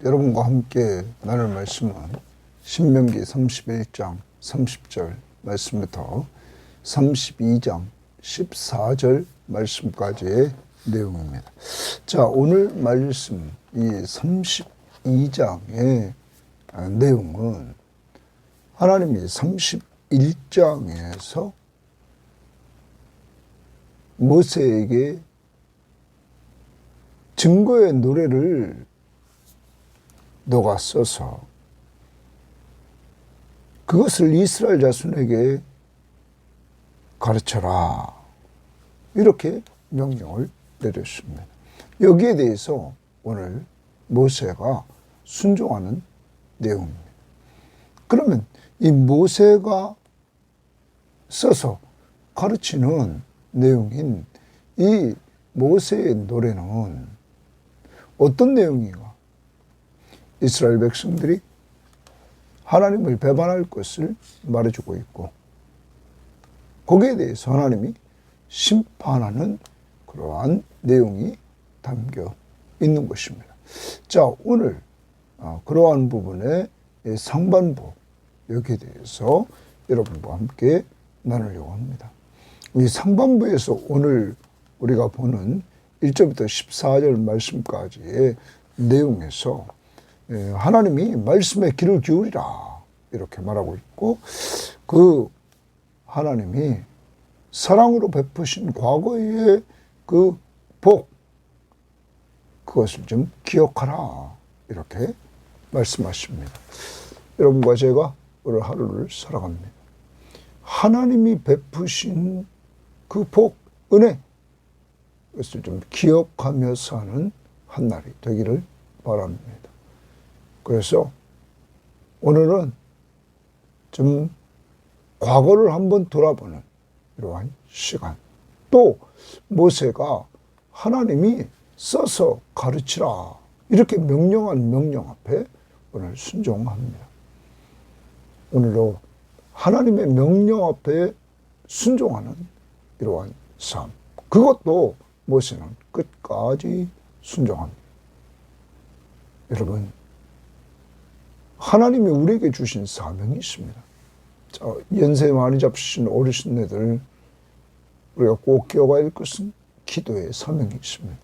여러분과 함께 나눌 말씀은 신명기 31장 30절 말씀부터 32장 14절 말씀까지의 내용입니다. 자, 오늘 말씀 이 32장의 내용은 하나님이 31장에서 모세에게 증거의 노래를 너가 써서 그것을 이스라엘 자손에게 가르쳐라, 이렇게 명령을 내렸습니다. 여기에 대해서 오늘 모세가 순종하는 내용입니다. 그러면 이 모세가 써서 가르치는 내용인 이 모세의 노래는 어떤 내용인가? 이스라엘 백성들이 하나님을 배반할 것을 말해주고 있고, 거기에 대해서 하나님이 심판하는 그러한 내용이 담겨 있는 것입니다. 자, 오늘 그러한 부분의 상반부, 여기에 대해서 여러분과 함께 나누려고 합니다. 이 상반부에서 오늘 우리가 보는 1절부터 14절 말씀까지의 내용에서 하나님이 말씀에 귀를 기울이라, 이렇게 말하고 있고, 그 하나님이 사랑으로 베푸신 과거의 그 복, 그것을 좀 기억하라, 이렇게 말씀하십니다. 여러분과 제가 오늘 하루를 살아갑니다. 하나님이 베푸신 그 복, 은혜, 그것을 좀 기억하며 사는 한 날이 되기를 바랍니다. 그래서 오늘은 좀 과거를 한번 돌아보는 이러한 시간, 또 모세가 하나님이 써서 가르치라, 이렇게 명령한 명령 앞에 오늘 순종합니다. 오늘도 하나님의 명령 앞에 순종하는 이러한 삶, 그것도 모세는 끝까지 순종합니다. 여러분, 하나님이 우리에게 주신 사명이 있습니다. 자, 연세 많이 잡수신 어르신네들, 우리가 꼭 기억해야 할 것은 기도의 사명이 있습니다.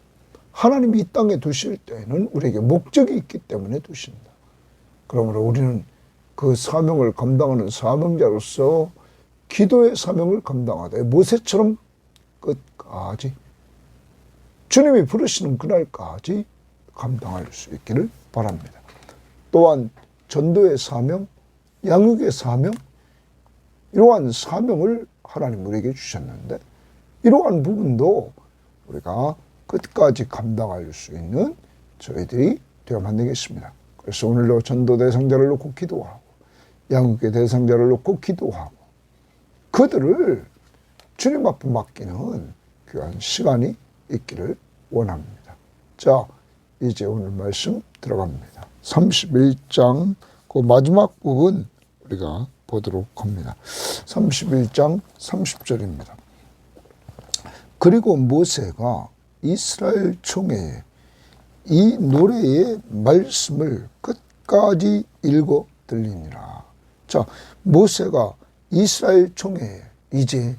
하나님이 이 땅에 두실 때에는 우리에게 목적이 있기 때문에 두신다. 그러므로 우리는 그 사명을 감당하는 사명자로서 기도의 사명을 감당하되 모세처럼 끝까지 주님이 부르시는 그날까지 감당할 수 있기를 바랍니다. 또한 전도의 사명, 양육의 사명, 이러한 사명을 하나님 우리에게 주셨는데, 이러한 부분도 우리가 끝까지 감당할 수 있는 저희들이 되어야만 되겠습니다. 그래서 오늘도 전도 대상자를 놓고 기도하고, 양육의 대상자를 놓고 기도하고, 그들을 주님 앞에 맡기는 귀한 시간이 있기를 원합니다. 자, 이제 오늘 말씀 들어갑니다. 31장 그 마지막 부분 우리가 보도록 합니다. 31장 30절입니다. 그리고 모세가 이스라엘 총회에 이 노래의 말씀을 끝까지 읽어 들리니라. 자, 모세가 이스라엘 총회에, 이제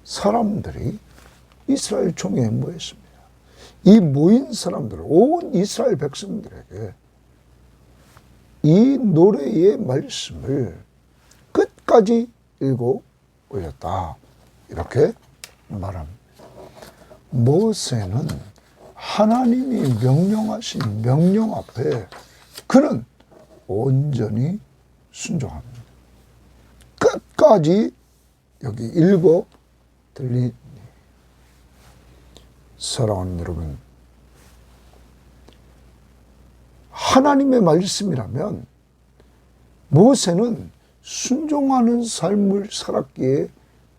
사람들이 이스라엘 총회에 모였습니다. 이 모인 사람들, 온 이스라엘 백성들에게 이 노래의 말씀을 끝까지 읽어 올렸다, 이렇게 말합니다. 모세는 하나님이 명령하신 명령 앞에 그는 온전히 순종합니다. 끝까지 여기 읽어 들리니, 사랑하는 여러분, 하나님의 말씀이라면 모세는 순종하는 삶을 살았기에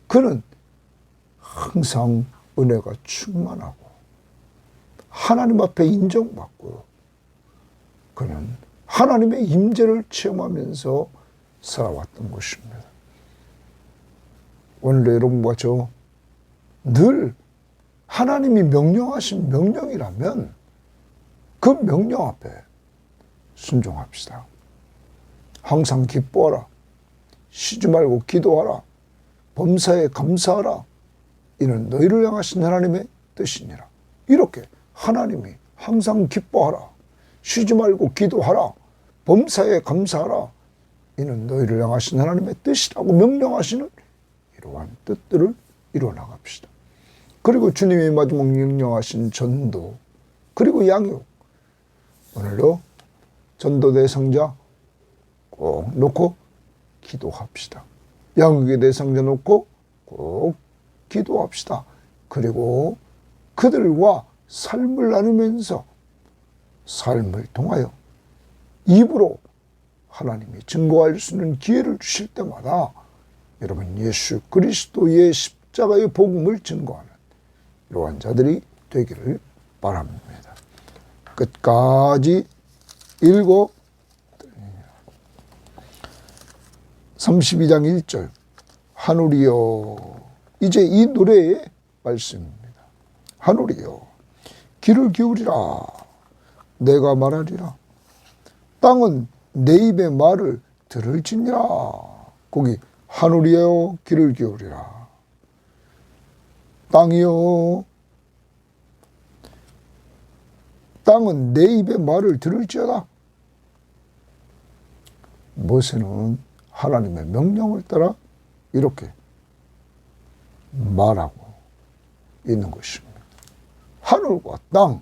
그는 항상 은혜가 충만하고 하나님 앞에 인정받고 그는 하나님의 임재를 체험하면서 살아왔던 것입니다. 오늘도 여러분과 저 늘 하나님이 명령하신 명령이라면 그 명령 앞에 순종합시다. 항상 기뻐하라. 쉬지 말고 기도하라. 범사에 감사하라. 이는 너희를 향하신 하나님의 뜻이니라. 이렇게 하나님이 항상 기뻐하라. 쉬지 말고 기도하라. 범사에 감사하라. 이는 너희를 향하신 하나님의 뜻이라고 명령하시는 이러한 뜻들을 이뤄나갑시다. 그리고 주님이 마지막 명령하신 전도, 그리고 양육. 오늘도 전도 대상자 꼭 놓고 기도합시다. 양육의 대상자 놓고 꼭 기도합시다. 그리고 그들과 삶을 나누면서 삶을 통하여 입으로 하나님이 증거할 수 있는 기회를 주실 때마다 여러분 예수 그리스도의 십자가의 복음을 증거하는 이러한 자들이 되기를 바랍니다. 끝까지 읽어 32장 1절 하늘이여, 이제 이 노래의 말씀입니다. 하늘이여 귀를 기울이라. 내가 말하리라. 땅은 내 입의 말을 들을지니라. 거기 하늘이여 귀를 기울이라. 땅이여, 땅은 내 입의 말을 들을지어다. 모세는 하나님의 명령을 따라 이렇게 말하고 있는 것입니다. 하늘과 땅,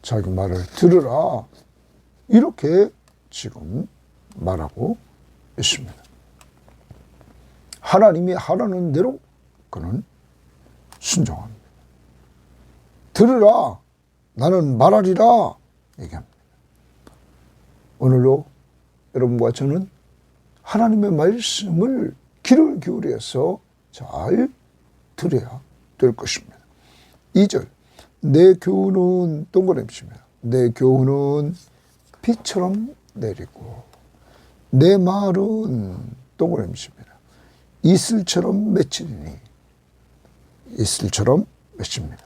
자기 말을 들으라. 이렇게 지금 말하고 있습니다. 하나님이 하라는 대로 그는 순종합니다. 들으라. 나는 말하리라. 얘기합니다. 오늘도 여러분과 저는 하나님의 말씀을 귀를 기울여서 잘 들어야 될 것입니다. 2절 내 교훈은 동그라미입니다. 내 교훈은 비처럼 내리고 내 말은 동그라미입니다. 이슬처럼 맺히니 이슬처럼 맺힙니다.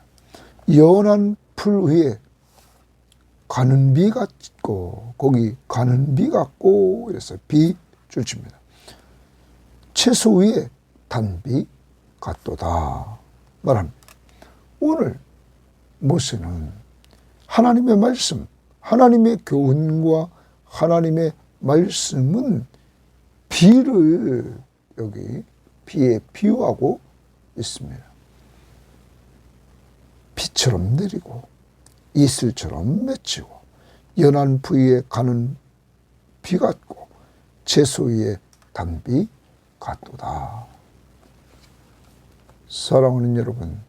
연한 풀 위에 가는 비 같고, 거기 가는 비 같고 이래서 비 줄칩니다. 채소 위에 단비 같도다 말합니다. 오늘 모세는 하나님의 말씀, 하나님의 교훈과 하나님의 말씀은 비를 여기 비에 비유하고 있습니다. 비처럼 내리고 이슬처럼 맺히고 연한 부위에 가는 비 같고 채소 위에 단비 같도다. 사랑하는 여러분,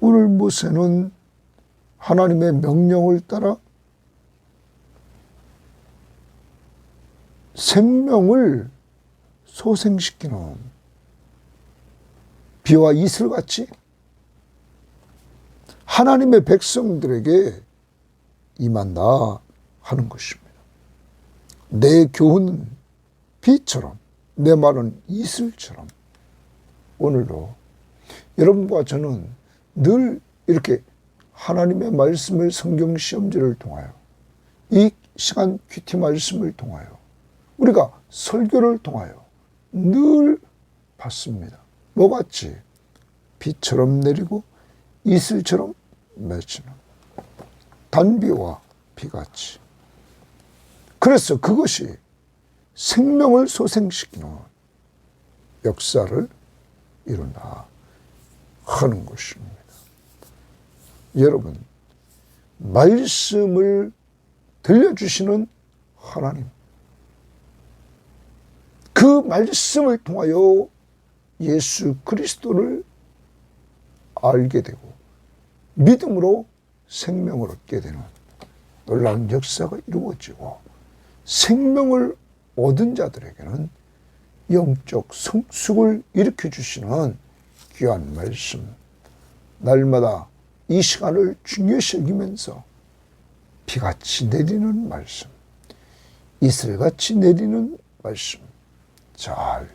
오늘 모세는 하나님의 명령을 따라 생명을 소생시키는 비와 이슬같이 하나님의 백성들에게 임한다 하는 것입니다. 내 교훈은 비처럼, 내 말은 이슬처럼. 오늘도 여러분과 저는 늘 이렇게 하나님의 말씀을 성경 시험지를 통하여, 이 시간 큐티 말씀을 통하여, 우리가 설교를 통하여 늘 받습니다. 뭐같이? 비처럼 내리고 이슬처럼 맺히는 단비와 비같이. 그래서 그것이 생명을 소생시키는 역사를 이룬다 하는 것입니다. 여러분, 말씀을 들려주시는 하나님, 그 말씀을 통하여 예수 그리스도를 알게 되고 믿음으로 생명을 얻게 되는 놀라운 역사가 이루어지고, 생명을 얻은 자들에게는 영적 성숙을 일으켜 주시는 귀한 말씀, 날마다 이 시간을 중요시 여기면서 비같이 내리는 말씀, 이슬같이 내리는 말씀 잘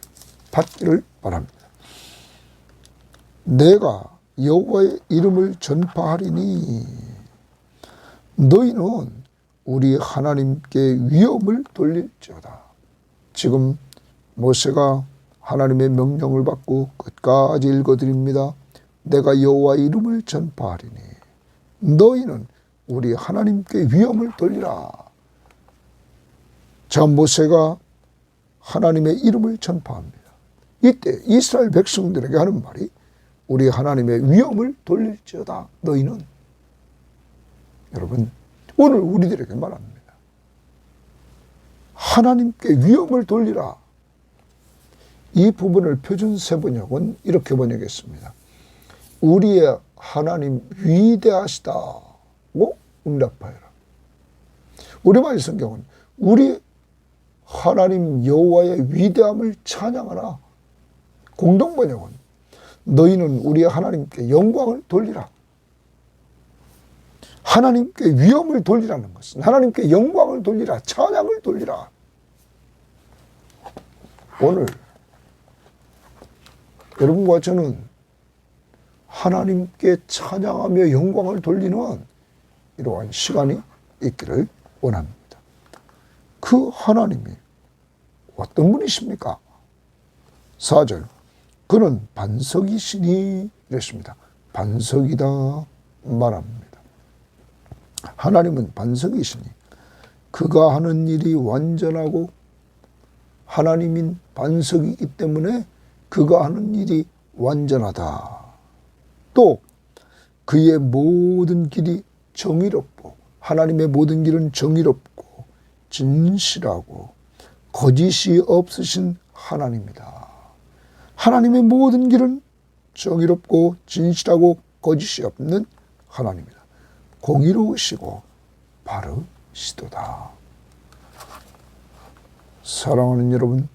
받기를 바랍니다. 내가 여호와의 이름을 전파하리니 너희는 우리 하나님께 위엄을 돌릴지어다. 지금 모세가 하나님의 명령을 받고 끝까지 읽어드립니다. 내가 여호와의 이름을 전파하리니 너희는 우리 하나님께 위엄을 돌리라. 자, 모세가 하나님의 이름을 전파합니다. 이때 이스라엘 백성들에게 하는 말이 우리 하나님의 위엄을 돌릴지어다. 너희는. 여러분, 오늘 우리들에게 말합니다. 하나님께 위엄을 돌리라. 이 부분을 표준 세번역은 이렇게 번역했습니다. 우리의 하나님 위대하시다고 응답하여라. 우리말 성경은 우리 하나님 여호와의 위대함을 찬양하라. 공동번역은 너희는 우리 하나님께 영광을 돌리라. 하나님께 위엄을 돌리라는 것은 하나님께 영광을 돌리라, 찬양을 돌리라. 오늘 여러분과 저는 하나님께 찬양하며 영광을 돌리는 이러한 시간이 있기를 원합니다. 그 하나님이 어떤 분이십니까? 4절, 그는 반석이시니 이랬습니다. 반석이다 말합니다. 하나님은 반석이시니 그가 하는 일이 완전하고 하나님인 반석이기 때문에 그가 하는 일이 완전하다. 또 그의 모든 길이 정의롭고 하나님의 모든 길은 정의롭고 진실하고 거짓이 없으신 하나님이다. 하나님의 모든 길은 정의롭고 진실하고 거짓이 없는 하나님이다. 공의로우시고 바르시도다. 사랑하는 여러분,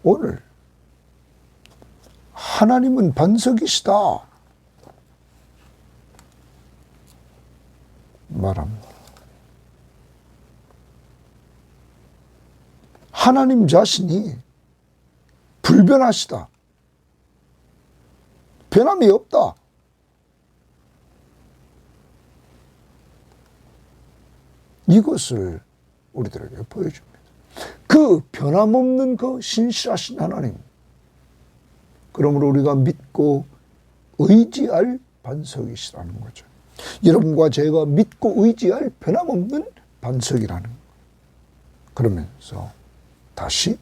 오늘 하나님은 반석이시다 말합니다. 하나님 자신이 불변하시다. 변함이 없다. 이것을 우리들에게 보여줍니다. 그 변함없는 그 신실하신 하나님. 그러므로 우리가 믿고 의지할 반석이시라는 거죠. 여러분과 제가 믿고 의지할 변함없는 반석이라는 거. 그러면서 다시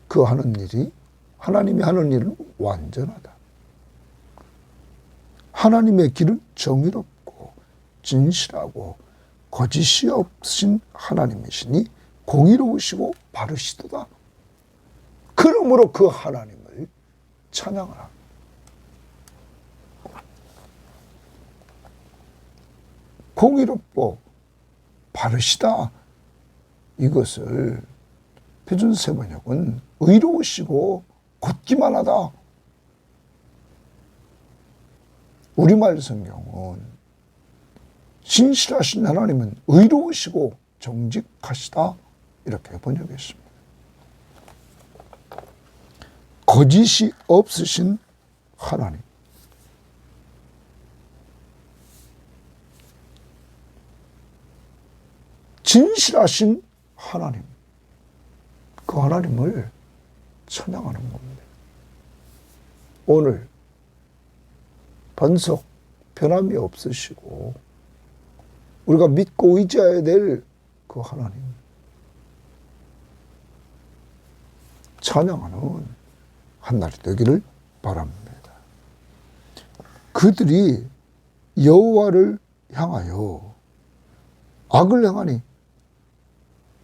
그 하는 일이 하나님이 하는 일은 완전하다. 하나님의 길은 정의롭고 진실하고 거짓이 없으신 하나님이시니 공의로우시고 바르시도다. 그러므로 그 하나님을 찬양하라. 공의롭고 바르시다. 이것을 표준 세번역은 의로우시고 곧기만 하다. 우리말 성경은 진실하신 하나님은 의로우시고 정직하시다. 이렇게 번역했습니다. 거짓이 없으신 하나님. 진실하신 하나님. 그 하나님을 찬양하는 겁니다. 오늘 반석 변함이 없으시고 우리가 믿고 의지해야 될 그 하나님 찬양하는 한날이 되기를 바랍니다. 그들이 여호와를 향하여 악을 행하니,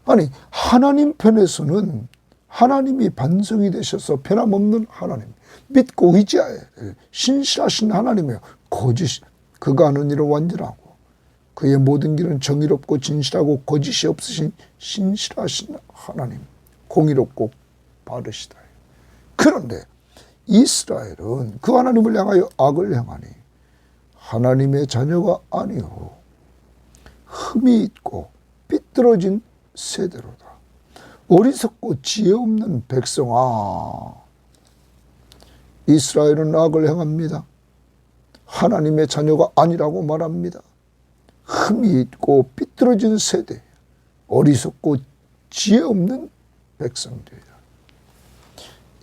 아니 하나님 편에서는 하나님이 반석이 되셔서 변함없는 하나님, 믿고 의지해야 될 신실하신 하나님이에요. 거짓, 그가 하는 일은 완전하고 그의 모든 길은 정의롭고 진실하고 거짓이 없으신 신실하신 하나님, 공의롭고 바르시다. 그런데 이스라엘은 그 하나님을 향하여 악을 행하니 하나님의 자녀가 아니요 흠이 있고 삐뚤어진 세대로다. 어리석고 지혜 없는 백성아, 이스라엘은 악을 행합니다. 하나님의 자녀가 아니라고 말합니다. 흠이 있고 삐뚤어진 세대, 어리석고 지혜 없는 백성들이다.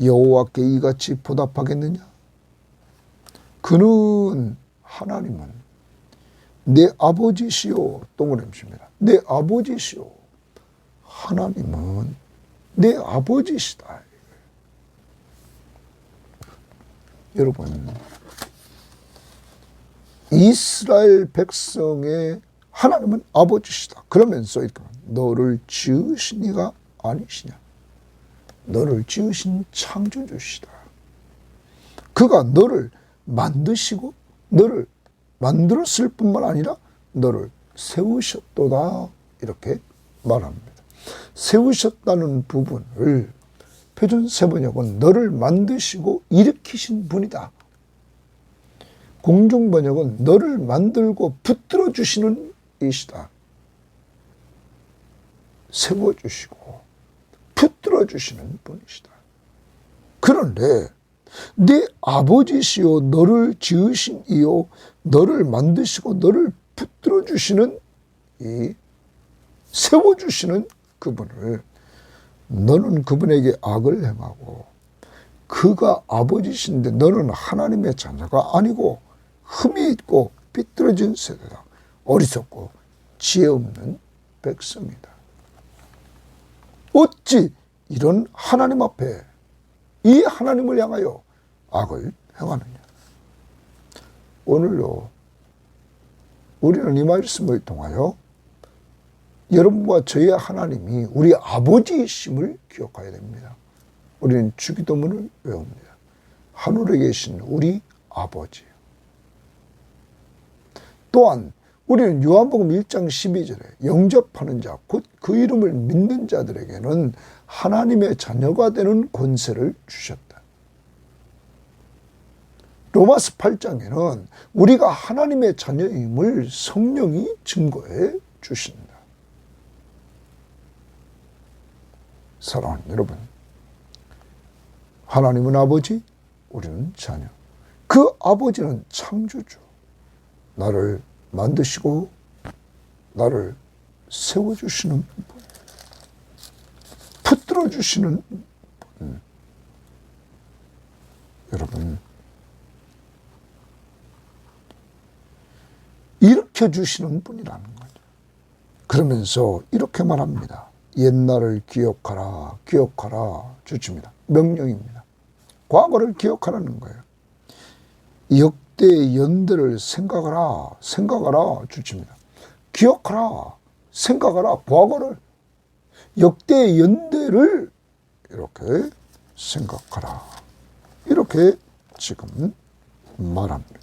여호와께 이같이 보답하겠느냐? 그는 하나님은 내 아버지시오. 동그라미입니다. 내 아버지시오. 하나님은 내 아버지시다. 여러분, 이스라엘 백성의 하나님은 아버지시다. 그러면서 너를 지으신 이가 아니시냐? 너를 지으신 창조주시다. 그가 너를 만드시고 너를 만들었을 뿐만 아니라 너를 세우셨도다. 이렇게 말합니다. 세우셨다는 부분을 표준 세번역은 너를 만드시고 일으키신 분이다. 공중번역은 너를 만들고 붙들어 주시는 이시다. 세워주시고 붙들어 주시는 분이시다. 그런데 네 아버지시요 너를 지으신 이요 너를 만드시고 너를 붙들어 주시는 이 세워주시는 그분을 너는 그분에게 악을 행하고 그가 아버지신데 너는 하나님의 자녀가 아니고 흠이 있고 삐뚤어진 세대다. 어리석고 지혜 없는 백성이다. 어찌 이런 하나님 앞에 이 하나님을 향하여 악을 행하느냐. 오늘도 우리는 이 말씀을 통하여 여러분과 저의 하나님이 우리 아버지이심을 기억해야 됩니다. 우리는 주기도문을 외웁니다. 하늘에 계신 우리 아버지. 또한 우리는 요한복음 1장 12절에 영접하는 자, 곧 그 이름을 믿는 자들에게는 하나님의 자녀가 되는 권세를 주셨다. 로마서 8장에는 우리가 하나님의 자녀임을 성령이 증거해 주신다. 사랑하는 여러분, 하나님은 아버지, 우리는 자녀. 그 아버지는 창조주. 나를 만드시고 나를 세워주시는 분, 붙들어주시는 분. 여러분, 일으켜주시는 분이라는 거죠. 그러면서 이렇게 말합니다. 옛날을 기억하라, 기억하라 주십니다. 명령입니다. 과거를 기억하라는 거예요. 역대의 연대를 생각하라, 생각하라 주십니다. 기억하라, 생각하라, 과거를, 역대의 연대를 이렇게 생각하라. 이렇게 지금 말합니다.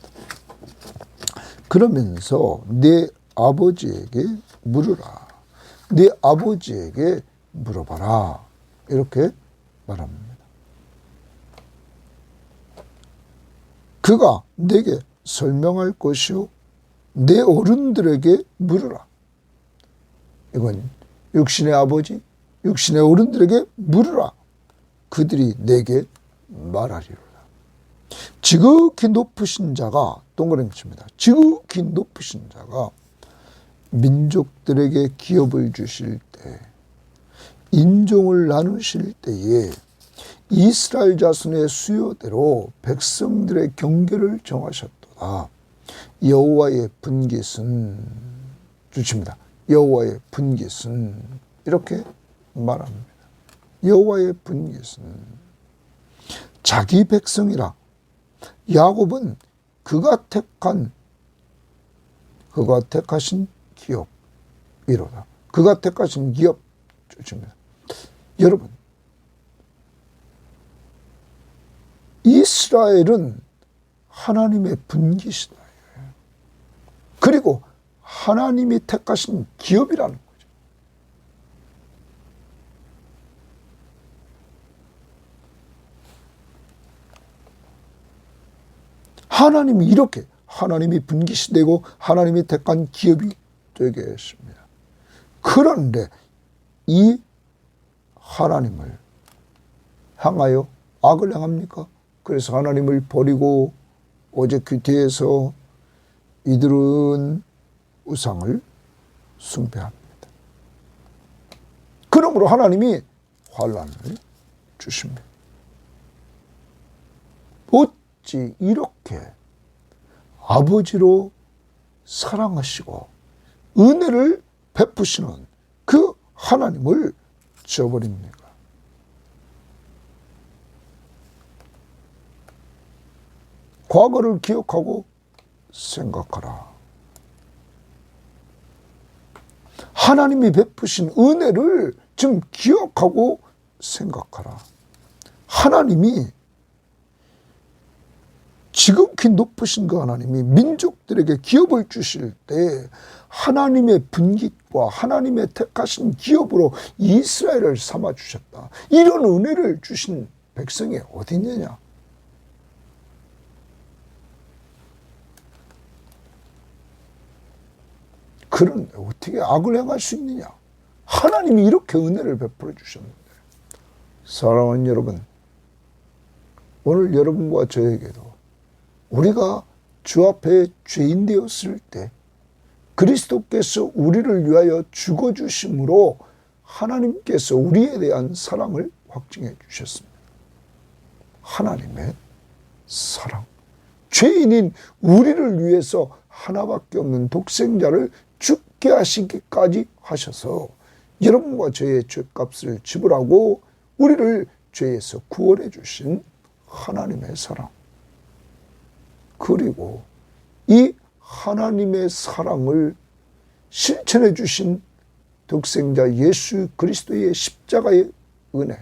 그러면서 내 아버지에게 물으라. 네 아버지에게 물어봐라. 이렇게 말합니다. 그가 내게 설명할 것이요 내 어른들에게 물으라. 이건 육신의 아버지, 육신의 어른들에게 물으라. 그들이 내게 말하리로다. 지극히 높으신 자가, 동그라미 칩니다. 지극히 높으신 자가 민족들에게 기업을 주실 때, 인종을 나누실 때에 이스라엘 자손의 수요대로 백성들의 경계를 정하셨도다. 여호와의 분깃은 주십니다. 여호와의 분깃은 이렇게 말합니다. 여호와의 분깃은 자기 백성이라. 야곱은 그가 택하신 기업이로다. 그가 택하신 기업 주십니다. 여러분, 이스라엘은 하나님의 분깃이다. 그리고 하나님이 택하신 기업이라는 거죠. 하나님이 이렇게 하나님이 분깃이 되고 하나님이 택한 기업이 되게 했습니다. 그런데 이 하나님을 향하여 악을 행합니까? 그래서 하나님을 버리고 오직 그 뒤에서 이들은 우상을 숭배합니다. 그러므로 하나님이 환난을 주십니다. 어찌 이렇게 아버지로 사랑하시고 은혜를 베푸시는 그 하나님을 저버립니까? 과거를 기억하고 생각하라. 하나님이 베푸신 은혜를 지금 기억하고 생각하라. 하나님이 지극히 높으신 그 하나님이 민족들에게 기업을 주실 때 하나님의 분깃과 하나님의 택하신 기업으로 이스라엘을 삼아주셨다. 이런 은혜를 주신 백성이 어디 있느냐? 그런데 어떻게 악을 행할 수 있느냐? 하나님이 이렇게 은혜를 베풀어 주셨는데. 사랑하는 여러분, 오늘 여러분과 저에게도 우리가 주 앞에 죄인 되었을 때 그리스도께서 우리를 위하여 죽어주심으로 하나님께서 우리에 대한 사랑을 확증해 주셨습니다. 하나님의 사랑. 죄인인 우리를 위해서 하나밖에 없는 독생자를 죽게 하시기까지 하셔서 여러분과 저의 죄값을 지불하고 우리를 죄에서 구원해 주신 하나님의 사랑. 그리고 이 하나님의 사랑을 실천해 주신 독생자 예수 그리스도의 십자가의 은혜.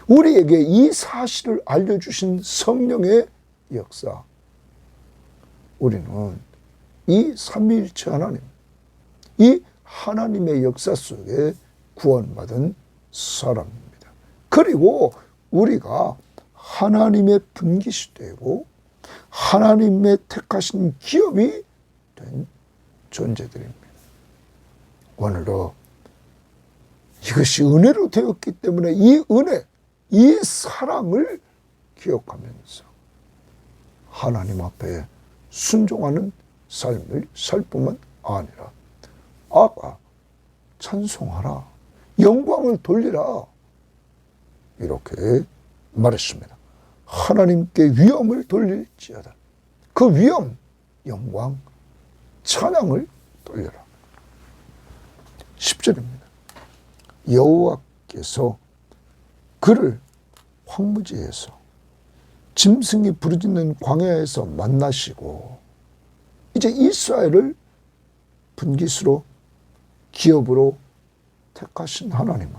우리에게 이 사실을 알려주신 성령의 역사. 우리는 이 삼위일체 하나님, 이 하나님의 역사 속에 구원받은 사람입니다. 그리고 우리가 하나님의 분깃이 되고 하나님의 택하신 기업이 된 존재들입니다. 오늘도 이것이 은혜로 되었기 때문에 이 은혜, 이 사랑을 기억하면서 하나님 앞에 순종하는 삶을 살 뿐만 아니라 아까 찬송하라, 영광을 돌리라 이렇게 말했습니다. 하나님께 위엄을 돌릴지어다. 그 위엄, 영광, 찬양을 돌려라. 10절입니다. 여호와께서 그를 황무지에서 짐승이 부르짖는 광야에서 만나시고 이제 이스라엘을 분깃으로 기업으로 택하신 하나님은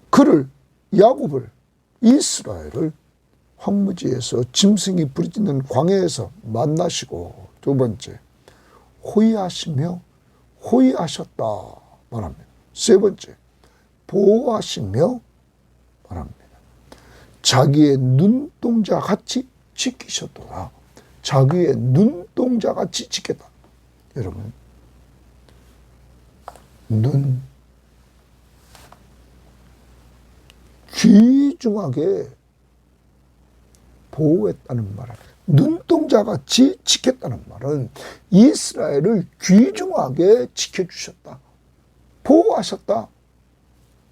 그를 야곱을 이스라엘을 황무지에서 짐승이 부르짖는 광야에서 만나시고 두 번째 호위하시며 호위하셨다 말합니다. 세 번째 보호하시며 말합니다. 자기의 눈동자 같이 지키셨도다. 자기의 눈동자 같이 지켰다. 여러분, 눈 귀중하게 보호했다는 말은, 눈동자같이 지켰다는 말은 이스라엘을 귀중하게 지켜주셨다. 보호하셨다.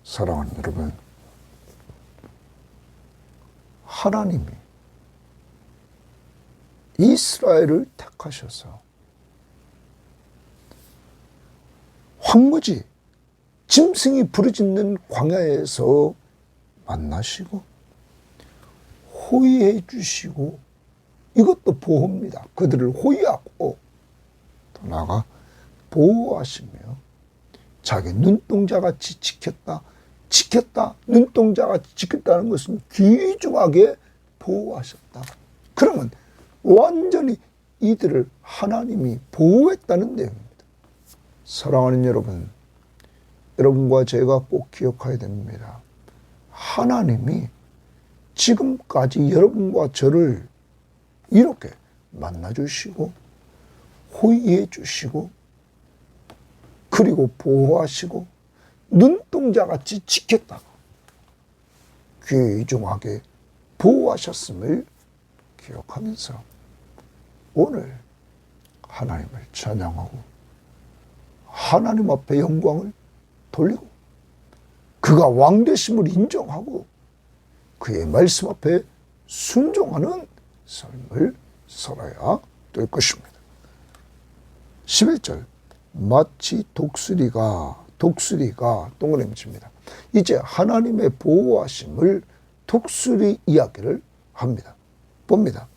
사랑하는 여러분, 하나님이 이스라엘을 택하셔서 황무지, 짐승이 부르짖는 광야에서 만나시고 호위해 주시고, 이것도 보호입니다. 그들을 호위하고 또 나아가 보호하시며 자기 눈동자같이 지켰다. 지켰다. 눈동자같이 지켰다는 것은 귀중하게 보호하셨다. 그러면 완전히 이들을 하나님이 보호했다는 내용입니다. 사랑하는 여러분, 여러분과 제가 꼭 기억해야 됩니다. 하나님이 지금까지 여러분과 저를 이렇게 만나주시고 호위해 주시고 그리고 보호하시고 눈동자같이 지켰다. 귀중하게 보호하셨음을 기억하면서 오늘 하나님을 찬양하고 하나님 앞에 영광을 돌리고 그가 왕 되심을 인정하고 그의 말씀 앞에 순종하는 삶을 살아야 될 것입니다. 11절 마치 독수리가 동그라미 칩니다. 이제 하나님의 보호하심을 독수리 이야기를 합니다. 봅니다.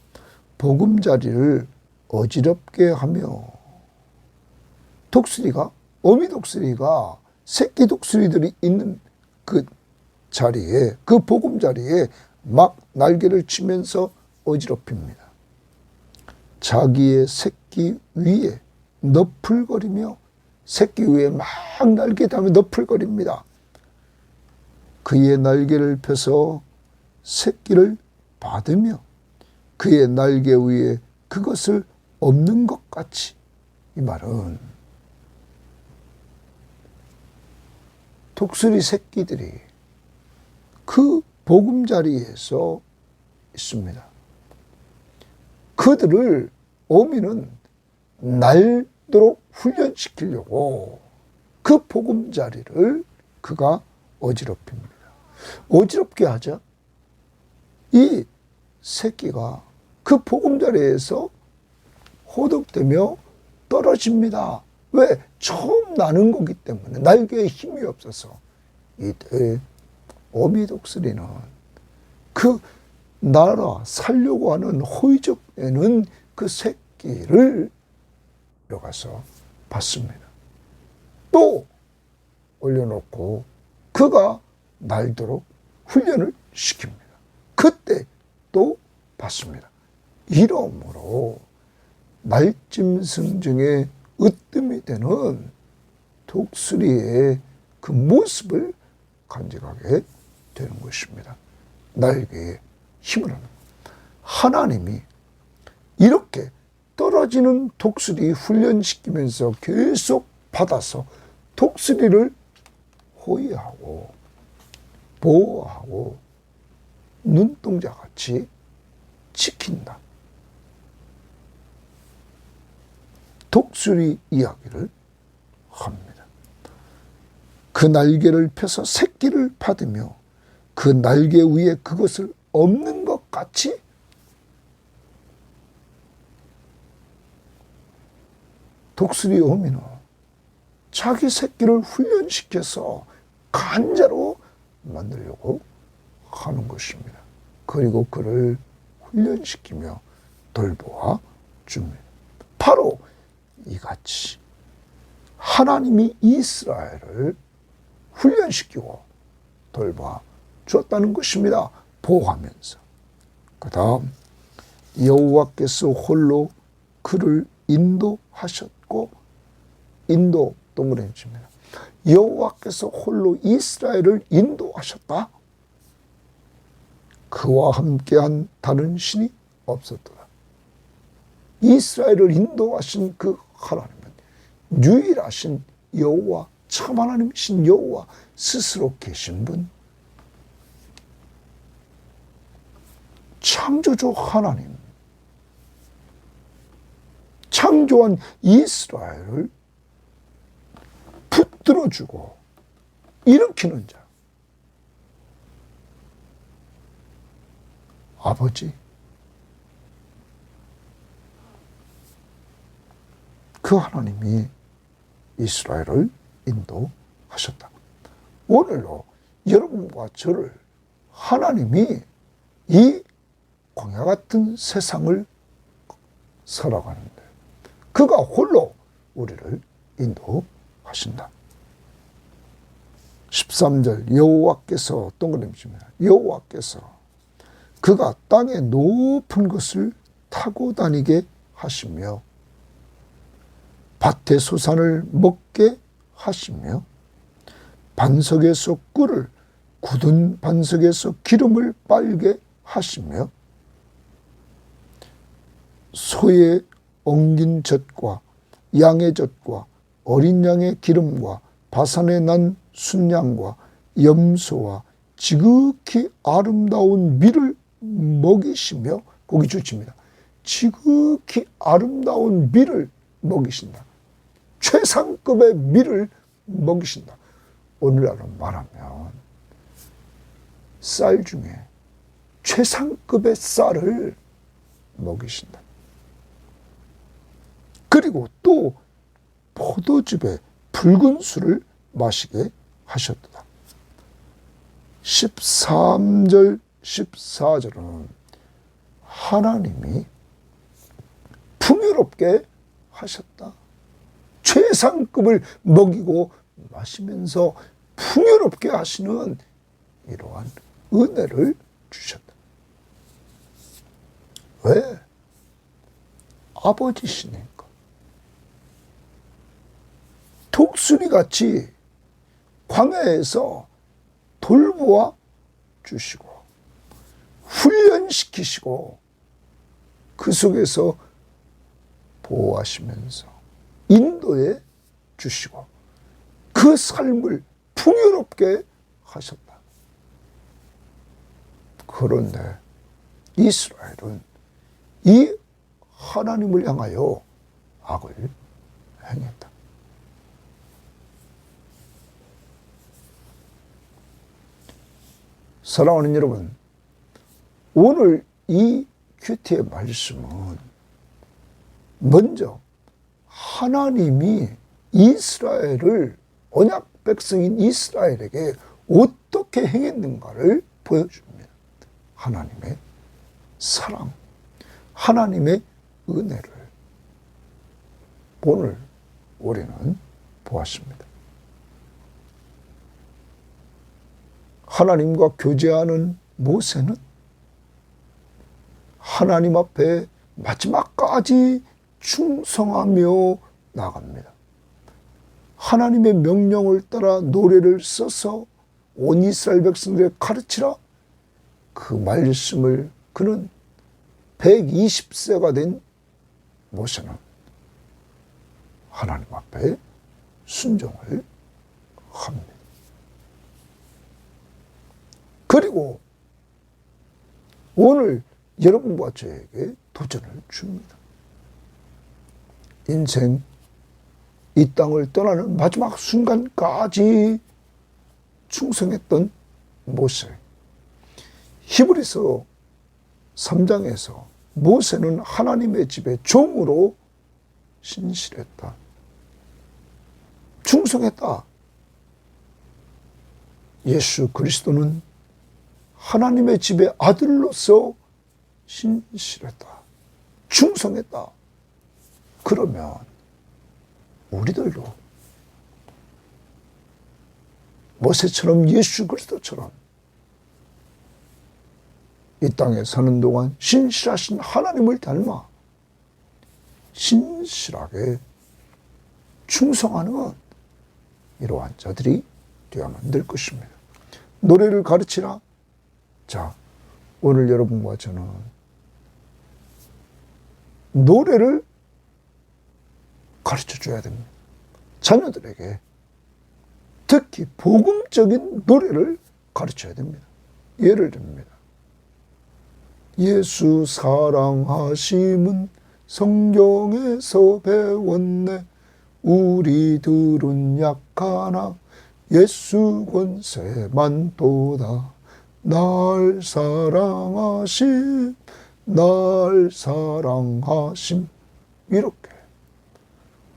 보금자리를 어지럽게 하며 독수리가 어미 독수리가 새끼 독수리들이 있는 그 자리에 그 보금자리에 막 날개를 치면서 어지럽힙니다. 자기의 새끼 위에 너풀거리며 새끼 위에 막 날개다며 너풀거립니다. 그의 날개를 펴서 새끼를 받으며 그의 날개 위에 그것을 없는 것 같이. 이 말은 독수리 새끼들이 그 보금자리에서 있습니다. 그들을 어미는 날도록 훈련시키려고 그 보금자리를 그가 어지럽힙니다. 어지럽게 하자 이 새끼가 그 보금자리에서 호덕되며 떨어집니다. 왜? 처음 나는 거기 때문에 날개에 힘이 없어서. 이때 어미 독수리는 그 날아 살려고 하는 호의적에는 그 새끼를 들어가서 받습니다. 또 올려놓고 그가 날도록 훈련을 시킵니다. 그때 또 받습니다. 이러므로 날짐승 중에 으뜸이 되는 독수리의 그 모습을 간직하게 되는 것입니다. 날개에 힘을 하는 하나님이 이렇게 떨어지는 독수리 훈련시키면서 계속 받아서 독수리를 호위하고 보호하고 눈동자같이 지킨다. 독수리 이야기를 합니다. 그 날개를 펴서 새끼를 받으며 그 날개 위에 그것을 없는 것 같이 독수리 어미는 자기 새끼를 훈련시켜서 간자로 만들려고 하는 것입니다. 그리고 그를 훈련시키며 돌보아 줍니다. 바로 이같이 하나님이 이스라엘을 훈련시키고 돌봐 주었다는 것입니다. 보호하면서. 그 다음 여호와께서 홀로 그를 인도하셨고 인도 동그라미 칩니다. 여호와께서 홀로 이스라엘을 인도하셨다. 그와 함께한 다른 신이 없었더라. 이스라엘을 인도하신 그 하나님은 유일하신 여호와, 참 하나님이신 여호와 스스로 계신 분, 창조주 하나님, 창조한 이스라엘을 붙들어주고 일으키는 자, 아버지, 그 하나님이 이스라엘을 인도하셨다. 오늘로 여러분과 저를 하나님이 이 광야 같은 세상을 살아가는데 그가 홀로 우리를 인도하신다. 13절 여호와께서 동그라미 칩니다. 여호와께서 그가 땅의 높은 것을 타고 다니게 하시며 밭의 소산을 먹게 하시며 반석에서 꿀을 굳은 반석에서 기름을 빨게 하시며 소의 엉긴 젖과 양의 젖과 어린 양의 기름과 바산에 난 순양과 염소와 지극히 아름다운 밀을 먹이시며, 거기 주칩니다. 지극히 아름다운 밀을 먹이신다. 최상급의 밀을 먹이신다. 오늘날로 말하면 쌀 중에 최상급의 쌀을 먹이신다. 그리고 또 포도즙에 붉은 술을 마시게 하셨다. 13절 14절은 하나님이 풍요롭게 하셨다. 최상급을 먹이고 마시면서 풍요롭게 하시는 이러한 은혜를 주셨다. 왜? 아버지시니까. 독수리같이 광야에서 돌보아 주시고 훈련시키시고 그 속에서 보호하시면서 인도해 주시고 그 삶을 풍요롭게 하셨다. 그런데 이스라엘은 이 하나님을 향하여 악을 행했다. 사랑하는 여러분, 오늘 이 큐티의 말씀은 먼저 하나님이 이스라엘을, 언약 백성인 이스라엘에게 어떻게 행했는가를 보여줍니다. 하나님의 사랑, 하나님의 은혜를 오늘 우리는 보았습니다. 하나님과 교제하는 모세는 하나님 앞에 마지막까지 충성하며 나갑니다. 하나님의 명령을 따라 노래를 써서 온 이스라엘 백성들에게 가르치라. 그 말씀을 그는 120세가 된 모세는 하나님 앞에 순종을 합니다. 그리고 오늘 여러분과 저에게 도전을 줍니다. 인생 이 땅을 떠나는 마지막 순간까지 충성했던 모세. 히브리서 3장에서 모세는 하나님의 집에 종으로 신실했다. 충성했다. 예수 그리스도는 하나님의 집의 아들로서 신실했다. 충성했다. 그러면 우리들도 모세처럼 예수 그리스도처럼 이 땅에 사는 동안 신실하신 하나님을 닮아 신실하게 충성하는 이러한 자들이 되어야만 될 것입니다. 노래를 가르치라. 자, 오늘 여러분과 저는 노래를 가르쳐줘야 됩니다. 자녀들에게 특히 복음적인 노래를 가르쳐야 됩니다. 예를 듭니다. 예수 사랑하심은 성경에서 배웠네. 우리들은 약하나 예수 권세만 도다. 날 사랑하심, 날 사랑하심. 이렇게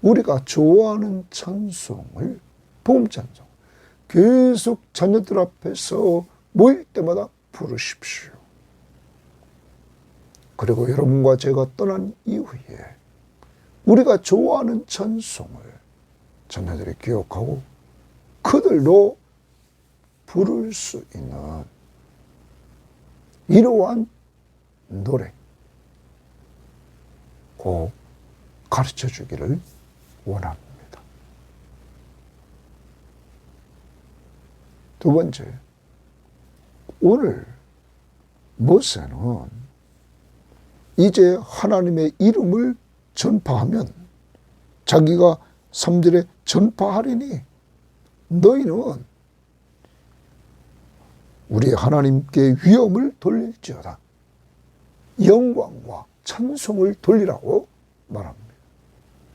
우리가 좋아하는 찬송을, 복음 찬송, 계속 자녀들 앞에서 모일 때마다 부르십시오. 그리고 여러분과 제가 떠난 이후에 우리가 좋아하는 찬송을 자녀들이 기억하고 그들도 부를 수 있는 이러한 노래 꼭 가르쳐 주기를 원합니다. 두 번째, 오늘 모세는 이제 하나님의 이름을 전파하면 자기가 3절에 전파하리니 너희는 우리 하나님께 위엄을 돌릴지어다. 영광과 찬송을 돌리라고 말합니다.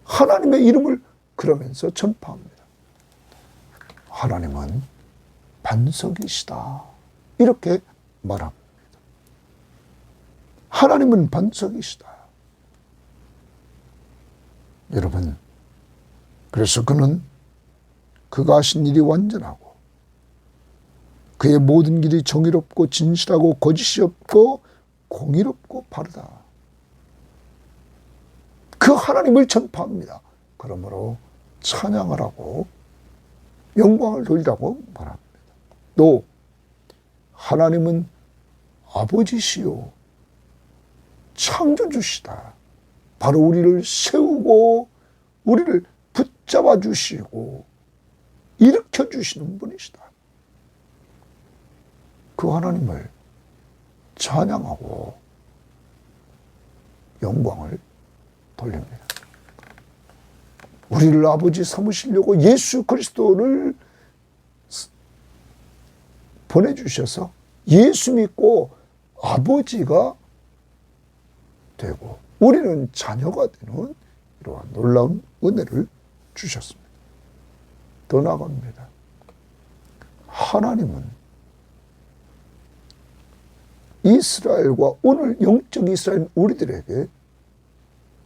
하나님의 이름을 그러면서 전파합니다. 하나님은 반석이시다. 이렇게 말합니다. 하나님은 반석이시다. 여러분, 그래서 그가 하신 일이 완전하고 그의 모든 길이 정의롭고 진실하고 거짓이 없고 공의롭고 바르다. 그 하나님을 전파합니다. 그러므로 찬양하라고 영광을 돌리라고 말합니다. 또 하나님은 아버지시요 창조주시다. 바로 우리를 세우고 우리를 붙잡아 주시고 일으켜 주시는 분이시다. 그 하나님을 찬양하고 영광을 돌립니다. 우리를 아버지 삼으시려고 예수 그리스도를 보내주셔서 예수 믿고 아버지가 되고 우리는 자녀가 되는 이러한 놀라운 은혜를 주셨습니다. 더 나아갑니다. 하나님은 이스라엘과 오늘 영적 이스라엘 우리들에게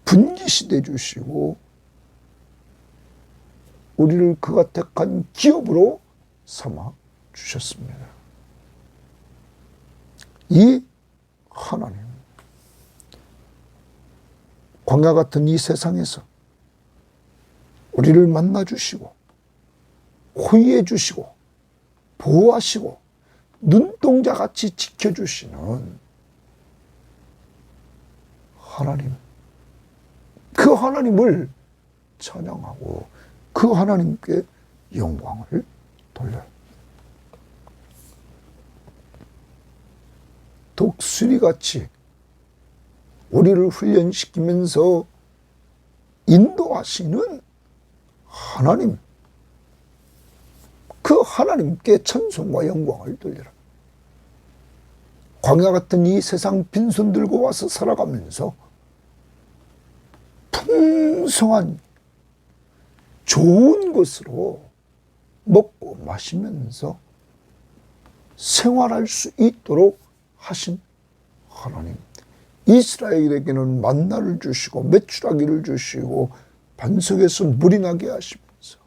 분기시대 주시고 우리를 그가 택한 기업으로 삼아 주셨습니다. 이 하나님, 광야 같은 이 세상에서 우리를 만나 주시고 호의해 주시고 보호하시고 눈동자같이 지켜주시는 하나님, 그 하나님을 찬양하고 그 하나님께 영광을 돌려요. 독수리같이 우리를 훈련시키면서 인도하시는 하나님, 그 하나님께 찬송과 영광을 돌려라. 광야 같은 이 세상 빈손 들고 와서 살아가면서 풍성한 좋은 것으로 먹고 마시면서 생활할 수 있도록 하신 하나님, 이스라엘에게는 만나를 주시고 메추라기를 주시고 반석에서 물이 나게 하시면서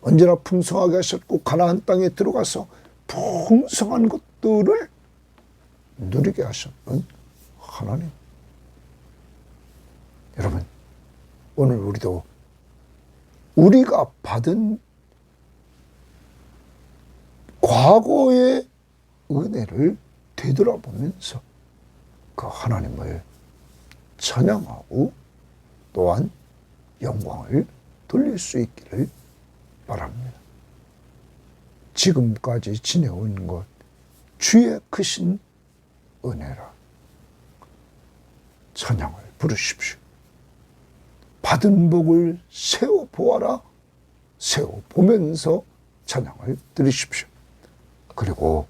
언제나 풍성하게 하셨고 가나안 땅에 들어가서 풍성한 것들을 누리게 하셨던 하나님. 여러분, 오늘 우리도 우리가 받은 과거의 은혜를 되돌아보면서 그 하나님을 찬양하고 또한 영광을 돌릴 수 있기를 바랍니다. 지금까지 지내온 것 주의 크신 은혜라. 찬양을 부르십시오. 받은 복을 세워 보아라. 세워 보면서 찬양을 드리십시오. 그리고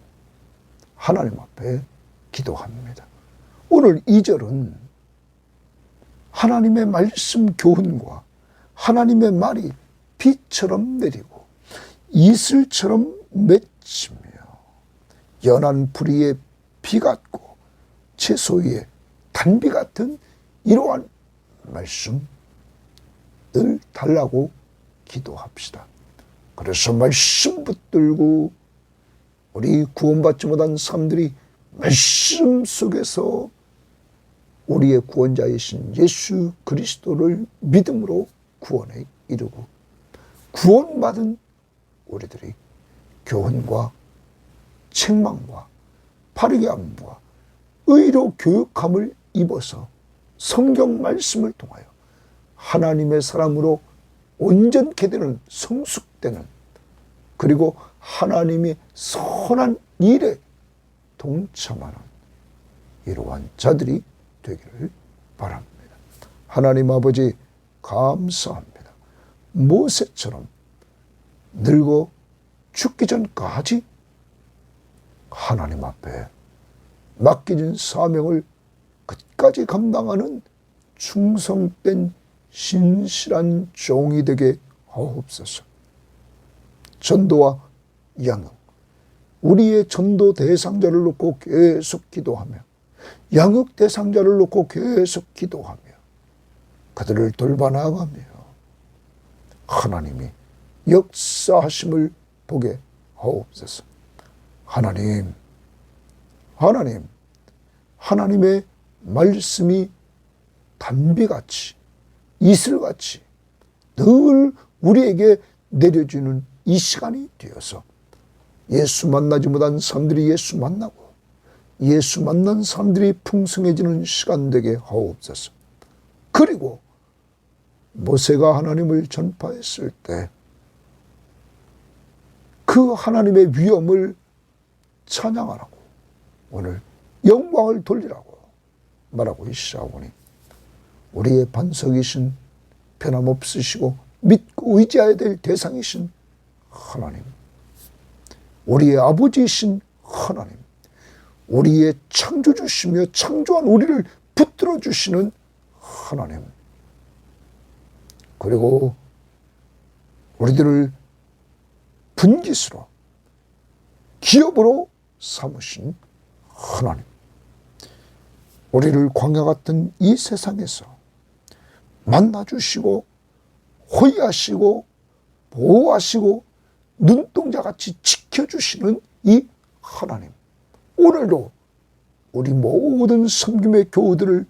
하나님 앞에 기도합니다. 오늘 2절은 하나님의 말씀 교훈과 하나님의 말이 비처럼 내리고 이슬처럼 맺히며 연한 불의의 비 같고 채소위의 단비 같은 이러한 말씀을 달라고 기도합시다. 그래서 말씀 붙들고 우리 구원받지 못한 사람들이 말씀 속에서 우리의 구원자이신 예수 그리스도를 믿음으로 구원에 이르고 구원받은 우리들이 교훈과 책망과 바르게 함과 의로 교육함을 입어서 성경 말씀을 통하여 하나님의 사람으로 온전케 되는 성숙되는 그리고 하나님의 선한 일에 동참하는 이러한 자들이 되기를 바랍니다. 하나님 아버지 감사합니다. 모세처럼 늙어 죽기 전까지 하나님 앞에 맡겨진 사명을 끝까지 감당하는 충성된 신실한 종이 되게 하옵소서. 전도와 양육, 우리의 전도 대상자를 놓고 계속 기도하며 양육 대상자를 놓고 계속 기도하며 그들을 돌봐나가며 하나님이 역사하심을 보게 하옵소서. 하나님의 말씀이 단비같이 이슬같이 늘 우리에게 내려주는 이 시간이 되어서 예수 만나지 못한 사람들이 예수 만나고 예수 만난 사람들이 풍성해지는 시간 되게 하옵소서. 그리고 모세가 하나님을 전파했을 때 그 하나님의 위엄을 찬양하라고 오늘 영광을 돌리라고 말하고 있사오니 우리의 반석이신 변함없으시고 믿고 의지해야 될 대상이신 하나님, 우리의 아버지이신 하나님, 우리의 창조주시며 창조한 우리를 붙들어 주시는 하나님, 그리고 우리들을 분깃으로 기업으로 삼으신 하나님, 우리를 광야 같은 이 세상에서 만나주시고 호위하시고 보호하시고 눈동자같이 지켜주시는 이 하나님, 오늘도 우리 모든 섬김의 교우들을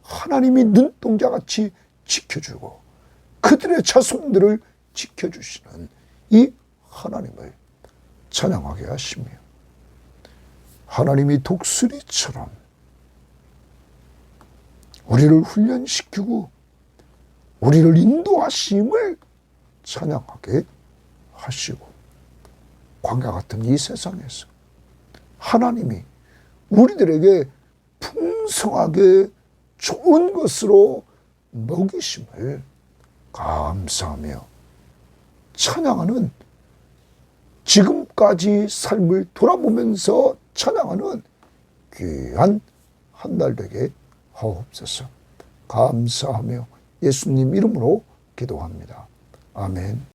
하나님이 눈동자같이 지켜주고 그들의 자손들을 지켜주시는 이 하나님을 찬양하게 하시며 하나님이 독수리처럼 우리를 훈련시키고 우리를 인도하심을 찬양하게 하시고 광야 같은 이 세상에서 하나님이 우리들에게 풍성하게 좋은 것으로 먹이심을 감사하며 찬양하는, 지금까지 삶을 돌아보면서 찬양하는 귀한 한 날 되게 하옵소서. 감사하며 예수님 이름으로 기도합니다. 아멘.